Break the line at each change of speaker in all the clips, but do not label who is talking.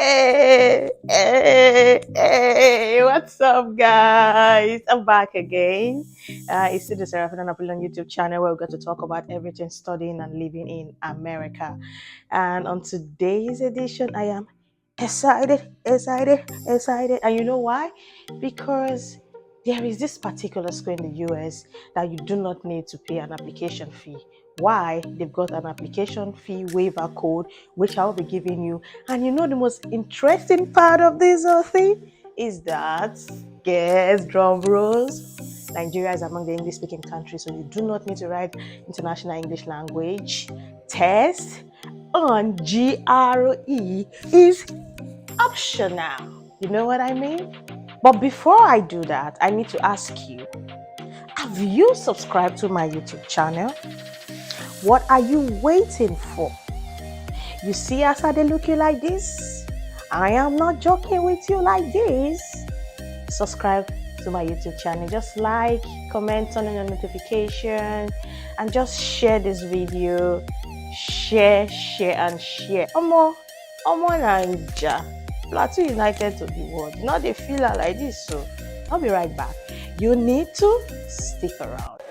Hey, what's up, guys? I'm back again. It's still the Seraphina Napoleon YouTube channel where we're going to talk about everything studying and living in America. And on today's edition, I am excited. And you know why? Because there is this particular school in the US that you do not need to pay an application fee. Why? They've got an application fee waiver code, which I'll be giving you. And you know, the most interesting part of this whole thing is that, guess, drum rolls, Nigeria is among the English speaking countries, so you do not need to write international English language test on GRE is optional. You know what I mean? But before I do that, I need to ask you, have you subscribed to my YouTube channel? What are you waiting for? You see, as I look you like this, I am not joking with you like this. Subscribe to my YouTube channel. Just like, comment on your notification, and just share this video. Share, and share. Omo Naija, Plateau United to the world. Now they feel like this, so I'll be right back. You need to stick around.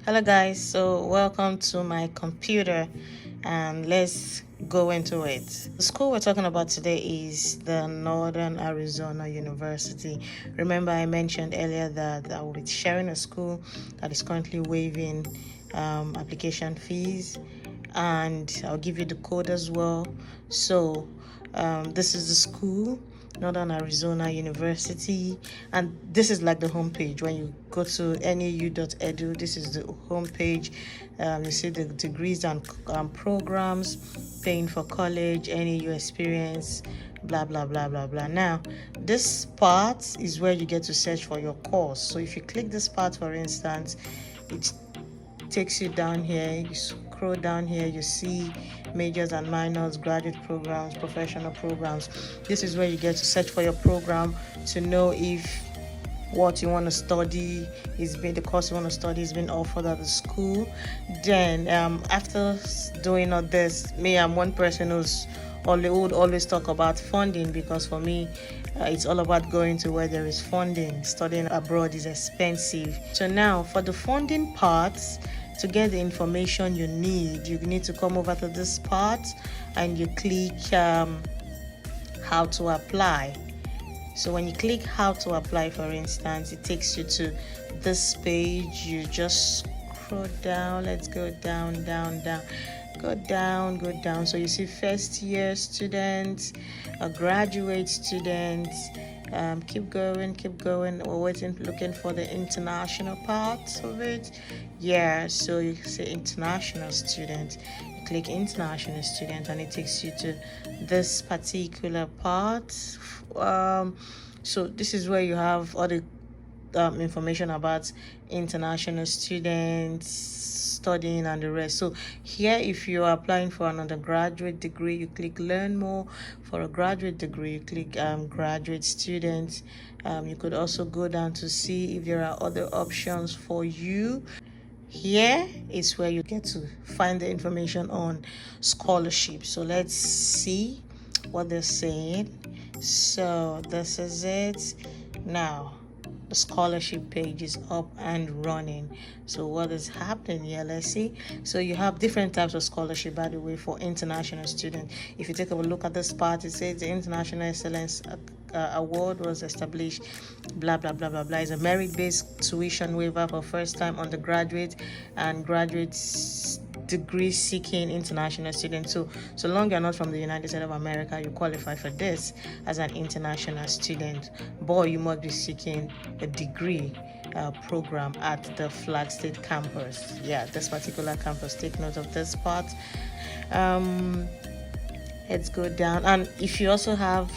Hello guys, so welcome to my computer and let's go into it. The school we're talking about today is the Northern Arizona University. Remember I mentioned earlier that I will be sharing a school that is currently waiving application fees, and I'll give you the code as well. So this is the school, Northern Arizona University, and this is like the homepage. When you go to nau.edu, this is the homepage. You see the degrees and programs, paying for college, NAU experience, blah blah blah blah blah. Now this part is where you get to search for your course. So if you click this part, for instance, it takes you down here. You scroll down here, you see majors and minors, graduate programs, professional programs. This is where you get to search for your program to know if what you want to study the course you want to study is being offered at the school. Then after doing all this, I'm one person who would always talk about funding, because for me it's all about going to where there is funding. Studying abroad is expensive. So now for the funding parts, to get the information you need to come over to this part and you click how to apply. So when you click how to apply, for instance, it takes you to this page. You just scroll down. Let's go down. Go down. So you see first year students, graduate students. Keep going. We're looking for the international parts of it. Yeah, so you say international student. You click international student and it takes you to this particular part. So this is where you have all the information about international students studying and the rest. So here, if you are applying for an undergraduate degree, you click learn more. For a graduate degree, you click graduate students. You could also go down to see if there are other options for you. Here is where you get to find the information on scholarship. So let's see what they're saying. So this is it. Now the scholarship page is up and running. So what is happening here? Let's see. So you have different types of scholarship, by the way, for international students. If you take a look at this part, it says the International Excellence Award was established, blah blah blah blah blah. It's a merit-based tuition waiver for first-time undergraduate and graduate degree seeking international students. So long you're not from the United States of America, you qualify for this as an international student, but you must be seeking a degree program at the Flag State campus. Yeah, this particular campus. Take note of this part. Let's go down, and if you also have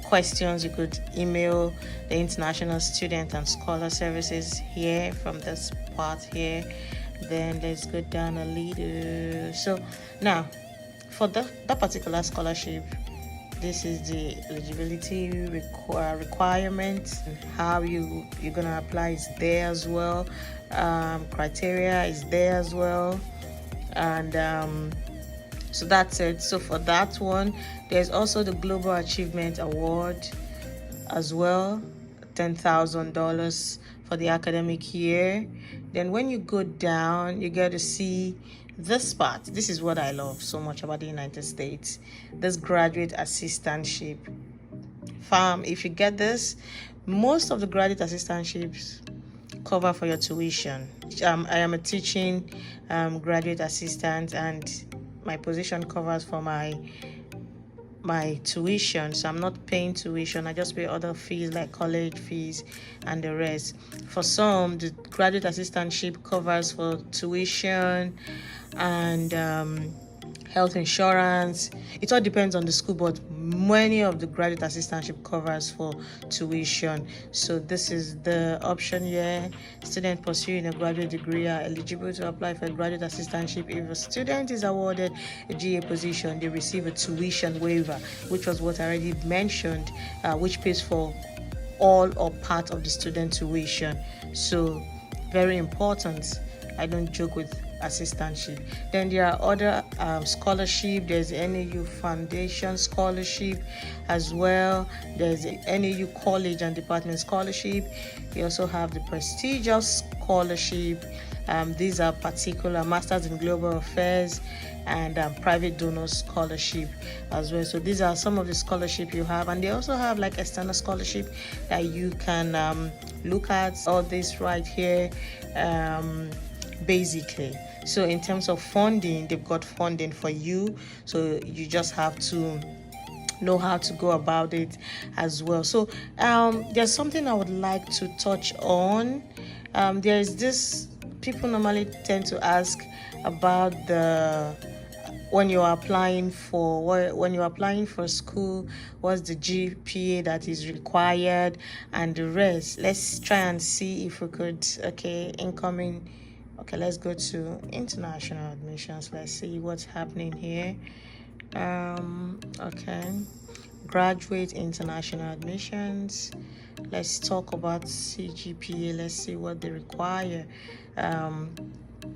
questions, you could email the International Student and Scholar Services here from this part here. Then let's go down a little. So now for that particular scholarship, this is the eligibility requirements, and how you're gonna apply is there as well. criteria is there as well. And so that's it. So for that one, there's also the Global Achievement Award as well, $10,000 for the academic year. Then when you go down, you get to see this part. This is what I love so much about the United States, this graduate assistantship. Fam, if you get this, most of the graduate assistantships cover for your tuition. I am a teaching graduate assistant, and my position covers for my tuition, so I'm not paying tuition. I just pay other fees like college fees and the rest. For some, the graduate assistantship covers for tuition and health insurance. It all depends on the school, but many of the graduate assistantship covers for tuition. So this is the option here. Students pursuing a graduate degree are eligible to apply for a graduate assistantship. If a student is awarded a GA position, they receive a tuition waiver, which was what I already mentioned, which pays for all or part of the student tuition. So very important. I don't joke with assistantship. Then there are other scholarship. There's NAU Foundation scholarship as well. There's NAU College and Department scholarship. You also have the prestigious scholarship. These are particular Masters in Global Affairs and private donor scholarship as well. So these are some of the scholarship you have, and they also have like external scholarship that you can look at. All this right here, basically. So in terms of funding, they've got funding for you, so you just have to know how to go about it as well. So there's something I would like to touch on. There's this, people normally tend to ask about the when you're applying for school, what's the GPA that is required and the rest. Let's try and see if we could. Okay, incoming. Okay, let's go to international admissions. Let's see what's happening here. Okay, graduate international admissions. Let's talk about CGPA. Let's see what they require.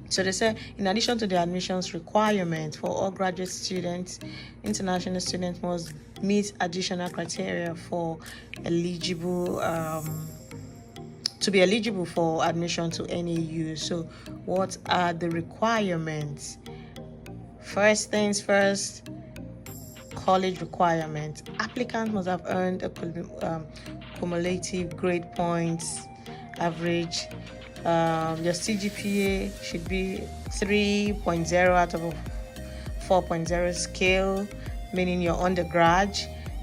So they say, in addition to the admissions requirement for all graduate students, international students must meet additional criteria for eligible to be eligible for admission to NAU. So what are the requirements? First things first, college requirements. Applicants must have earned a cumulative grade points average. Your CGPA should be 3.0 out of a 4.0 scale, meaning you're undergrad.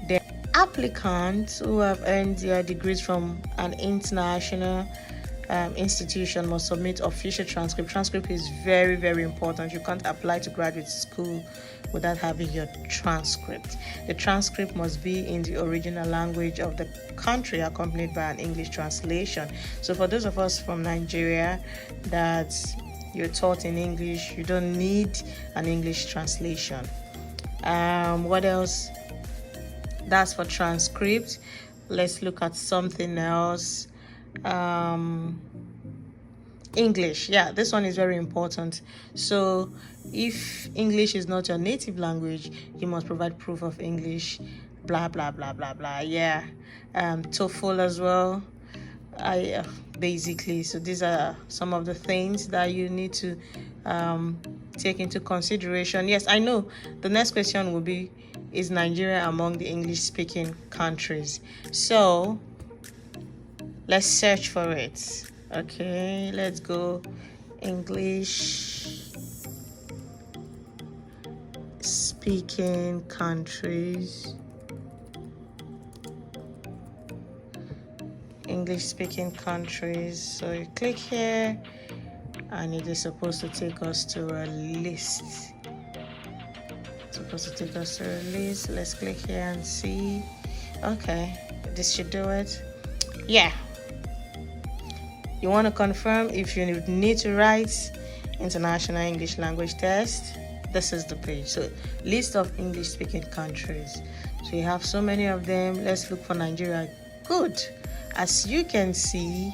Then applicants who have earned their degrees from an international institution must submit official transcript. Transcript is very, very important. You can't apply to graduate school without having your transcript. The transcript must be in the original language of the country, accompanied by an English translation. So for those of us from Nigeria that you're taught in English, you don't need an English translation. What else? That's for transcript. Let's look at something else. English, yeah, this one is very important. So if English is not your native language, you must provide proof of English, blah blah blah blah blah. Yeah, TOEFL as well. Basically, so these are some of the things that you need to take into consideration. Yes, I know the next question will be, is Nigeria among the English speaking countries? So let's search for it. Okay, let's go English speaking countries. English speaking countries. So you click here and it is supposed to take us to a list. Let's click here and see. Okay, this should do it. Yeah. You want to confirm if you need to write international English language test. This is the page. So list of English speaking countries. So you have so many of them. Let's look for Nigeria. Good. As you can see,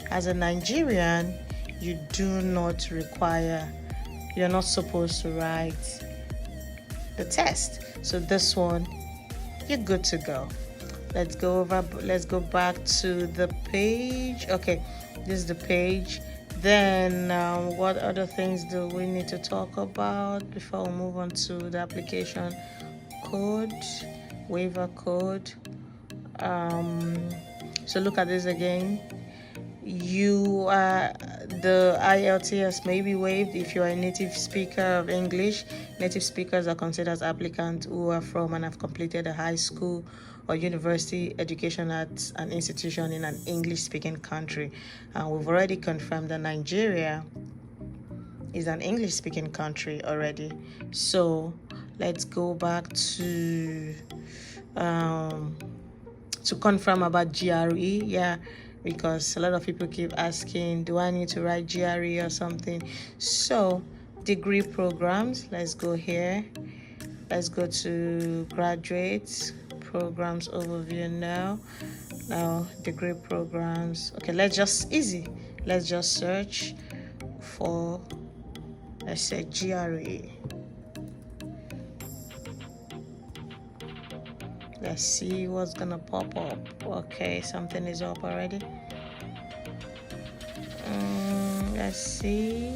as a Nigerian, you do not require, you're not supposed to write the test. So this one, you're good to go. Let's go back to the page. Okay, this is the page. Then what other things do we need to talk about before we move on to the application code, waiver code? So look at this again. The IELTS may be waived if you are a native speaker of English. Native speakers are considered as applicants who are from and have completed a high school or university education at an institution in an English-speaking country. And we've already confirmed that Nigeria is an English-speaking country already. So let's go back to confirm about GRE. Yeah, because a lot of people keep asking, do I need to write GRE or something? So degree programs, let's go here. Let's go to graduate programs overview now. Now degree programs. Okay, let's just search for, let's say, GRE. Let's see what's gonna pop up. Okay, something is up already. Let's see.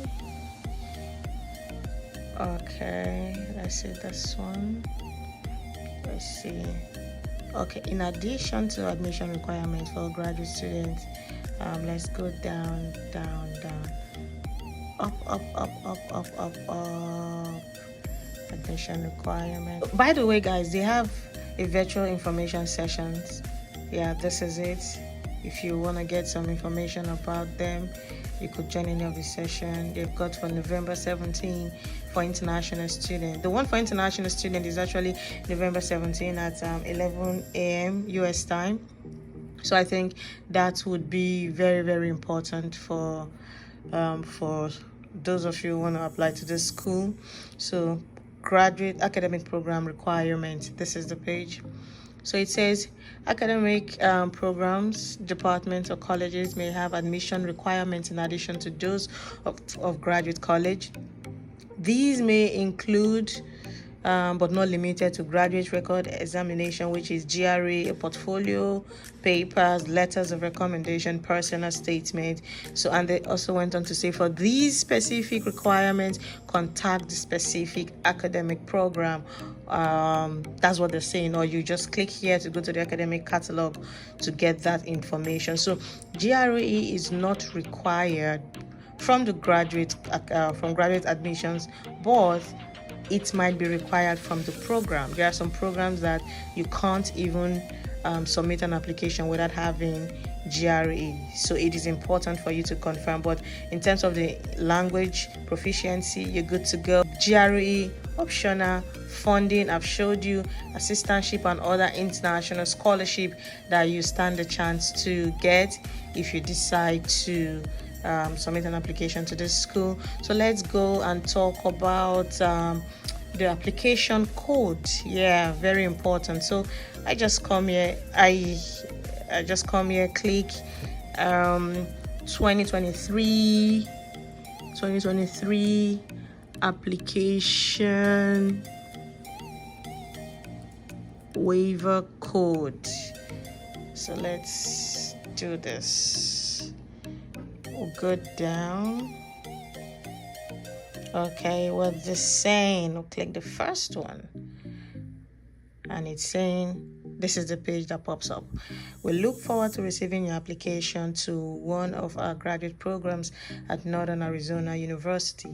Okay, let's see this one. Let's see. Okay, in addition to admission requirements for graduate students, let's go down, up. Admission requirement. By the way, guys, they have a virtual information sessions. Yeah, this is it. If you want to get some information about them, you could join any of the session. They've got for November 17 for international students. The one for international student is actually November 17 at 11 a.m. US time. So I think that would be very, very important for those of you who want to apply to this school. So graduate academic program requirement, this is the page. So it says academic programs, departments or colleges may have admission requirements in addition to those of graduate college. These may include but not limited to graduate record examination, which is GRE, portfolio, papers, letters of recommendation, personal statement. So, and they also went on to say, for these specific requirements, contact the specific academic program. That's what they're saying, or you just click here to go to the academic catalog to get that information. So GRE is not required from the graduate admissions, but it might be required from the program. There are some programs that you can't even submit an application without having GRE. So it is important for you to confirm. But in terms of the language proficiency, you're good to go. GRE, optional, funding, I've showed you, assistantship and other international scholarship that you stand a chance to get if you decide to submit an application to this school. So let's go and talk about the application code. Yeah, very important. So I just come here, click 2023 application waiver code. So let's do this. We'll go down. Okay, what this saying? We'll click the first one, and it's saying this is the page that pops up. We look forward to receiving your application to one of our graduate programs at Northern Arizona University.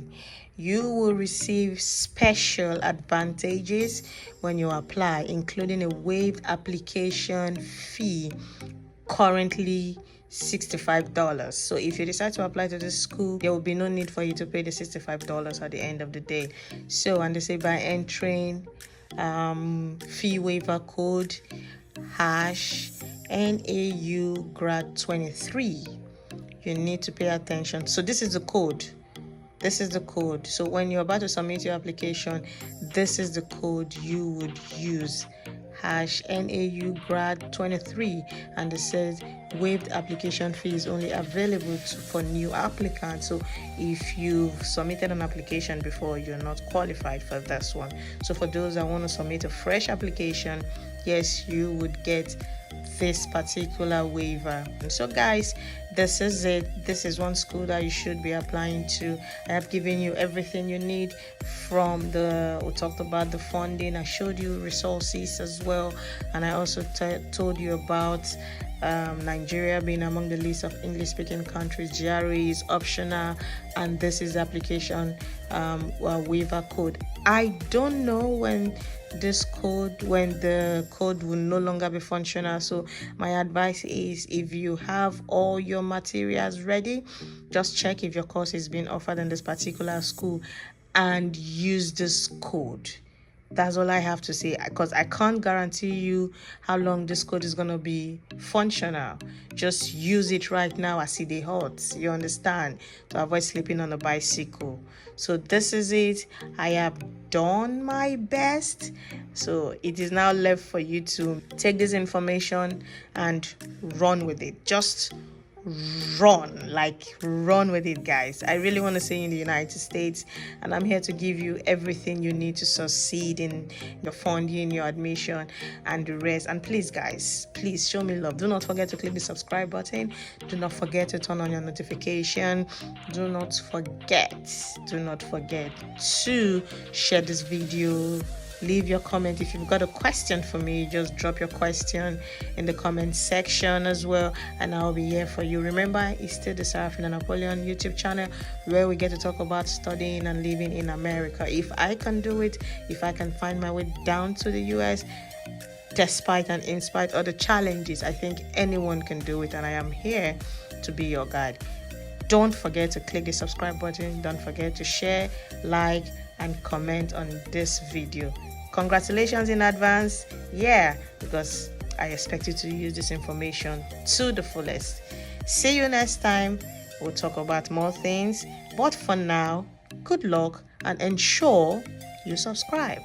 You will receive special advantages when you apply, including a waived application fee, currently $65. So if you decide to apply to this school, there will be no need for you to pay the $65 at the end of the day. So, and they say by entering fee waiver code #NAU grad 23, you need to pay attention. So this is the code. So when you're about to submit your application, this is the code you would use, #NAU grad 23, and it says waived application fee is only available for new applicants. So if you've submitted an application before, you're not qualified for this one. So for those that want to submit a fresh application, yes, you would get this particular waiver. And so guys, this is it. This is one school that you should be applying to. I have given you everything you need. We talked about the funding, I showed you resources as well, and I also told you about Nigeria being among the list of English speaking countries. GRE is optional, and this is the application waiver code. I don't know when the code will no longer be functional. So my advice is, if you have all your materials ready, just check if your course is being offered in this particular school and use this code. That's all I have to say, because I can't guarantee you how long this code is going to be functional. Just use it right now as it hot, you understand, to avoid sleeping on a bicycle. So this is it. I have done my best. So it is now left for you to take this information and run with it. Just run with it, guys. I really want to say in the United States, and I'm here to give you everything you need to succeed in your funding, your admission, and the rest. And please, guys, please show me love. Do not forget to click the subscribe button. Do not forget to turn on your notification. Do not forget to share this video. Leave your comment. If you've got a question for me, just drop your question in the comment section as well, and I'll be here for you. Remember, it's still the Seraphina Napoleon YouTube channel, where we get to talk about studying and living in America. If I can do it, if I can find my way down to the US, despite and in spite of the challenges, I think anyone can do it, and I am here to be your guide. Don't forget to click the subscribe button. Don't forget to share, like, and comment on this video. Congratulations in advance, because I expect you to use this information to the fullest. See you next time. We'll talk about more things, but for now, good luck and ensure you subscribe.